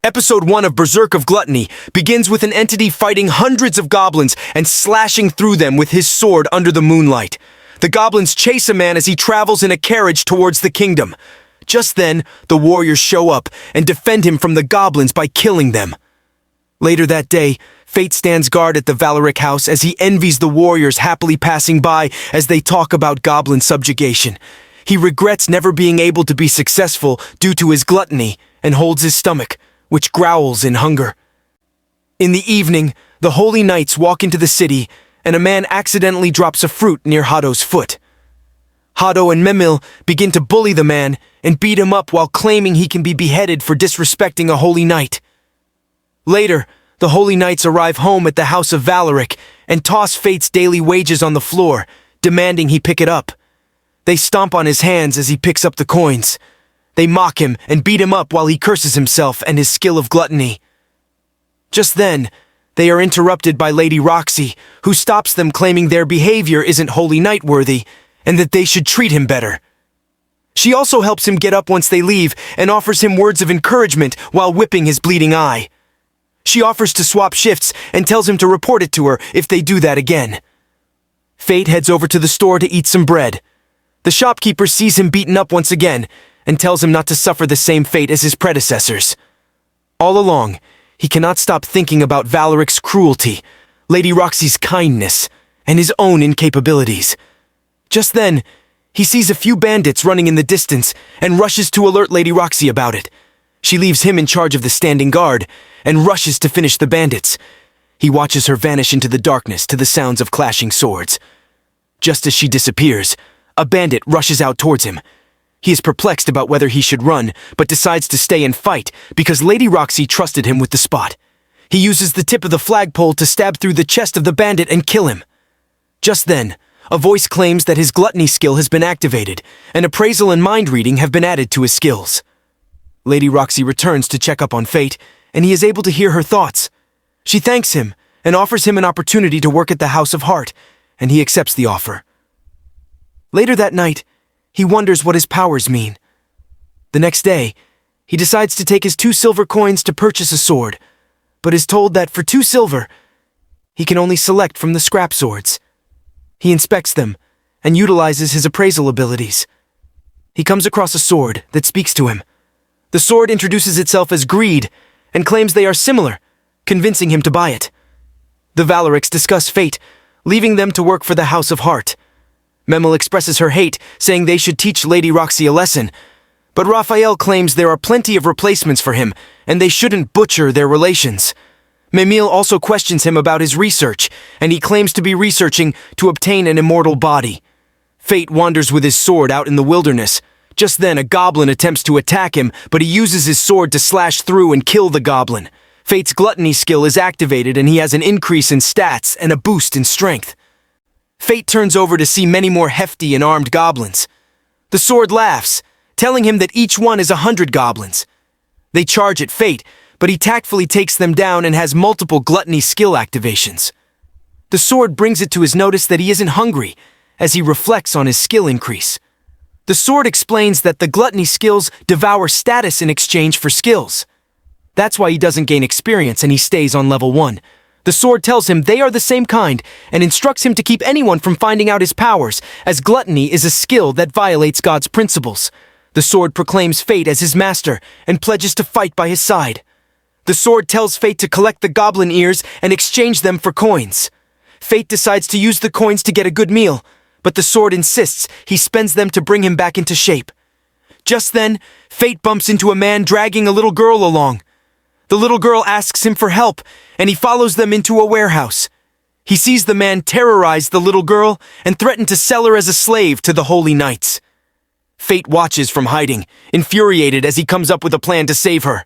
Episode 1 of Berserk of Gluttony begins with an entity fighting hundreds of goblins and slashing through them with his sword under the moonlight. The goblins chase a man as he travels in a carriage towards the kingdom. Just then, the warriors show up and defend him from the goblins by killing them. Later that day, Fate stands guard at the Valeric house as he envies the warriors happily passing by as they talk about goblin subjugation. He regrets never being able to be successful due to his gluttony and holds his stomach, which growls in hunger. In the evening, the holy knights walk into the city, and a man accidentally drops a fruit near Hado's foot. Hado and Memil begin to bully the man and beat him up while claiming he can be beheaded for disrespecting a holy knight. Later, the holy knights arrive home at the house of Valeric and toss Fate's daily wages on the floor, demanding he pick it up. They stomp on his hands as he picks up the coins. They mock him and beat him up while he curses himself and his skill of gluttony. Just then, they are interrupted by Lady Roxy, who stops them claiming their behavior isn't holy knight worthy and that they should treat him better. She also helps him get up once they leave and offers him words of encouragement while whipping his bleeding eye. She offers to swap shifts and tells him to report it to her if they do that again. Fate heads over to the store to eat some bread. The shopkeeper sees him beaten up once again and tells him not to suffer the same fate as his predecessors. All along, he cannot stop thinking about Valeric's cruelty, Lady Roxy's kindness, and his own incapabilities. Just then, he sees a few bandits running in the distance and rushes to alert Lady Roxy about it. She leaves him in charge of the standing guard and rushes to finish the bandits. He watches her vanish into the darkness to the sounds of clashing swords. Just as she disappears, a bandit rushes out towards him. He is perplexed about whether he should run, but decides to stay and fight because Lady Roxy trusted him with the spot. He uses the tip of the flagpole to stab through the chest of the bandit and kill him. Just then, a voice claims that his gluttony skill has been activated, and appraisal and mind reading have been added to his skills. Lady Roxy returns to check up on Fate, and he is able to hear her thoughts. She thanks him and offers him an opportunity to work at the House of Heart, and he accepts the offer. Later that night, he wonders what his powers mean. The next day, he decides to take his 2 silver coins to purchase a sword, but is told that for 2 silver, he can only select from the scrap swords. He inspects them and utilizes his appraisal abilities. He comes across a sword that speaks to him. The sword introduces itself as Greed and claims they are similar, convincing him to buy it. The Valerics discuss Fate, leaving them to work for the House of Heart. Memel expresses her hate, saying they should teach Lady Roxy a lesson, but Raphael claims there are plenty of replacements for him, and they shouldn't butcher their relations. Memil also questions him about his research, and he claims to be researching to obtain an immortal body. Fate wanders with his sword out in the wilderness. Just then, a goblin attempts to attack him, but he uses his sword to slash through and kill the goblin. Fate's gluttony skill is activated, and he has an increase in stats and a boost in strength. Fate turns over to see many more hefty and armed goblins. The sword laughs, telling him that each one is 100 goblins. They charge at Fate, but he tactfully takes them down and has multiple gluttony skill activations. The sword brings it to his notice that he isn't hungry, as he reflects on his skill increase. The sword explains that the gluttony skills devour status in exchange for skills. That's why he doesn't gain experience and he stays on level 1. The sword tells him they are the same kind and instructs him to keep anyone from finding out his powers, as gluttony is a skill that violates God's principles. The sword proclaims Fate as his master and pledges to fight by his side. The sword tells Fate to collect the goblin ears and exchange them for coins. Fate decides to use the coins to get a good meal, but the sword insists he spends them to bring him back into shape. Just then, Fate bumps into a man dragging a little girl along. The little girl asks him for help, and he follows them into a warehouse. He sees the man terrorize the little girl and threaten to sell her as a slave to the holy knights. Fate watches from hiding, infuriated as he comes up with a plan to save her.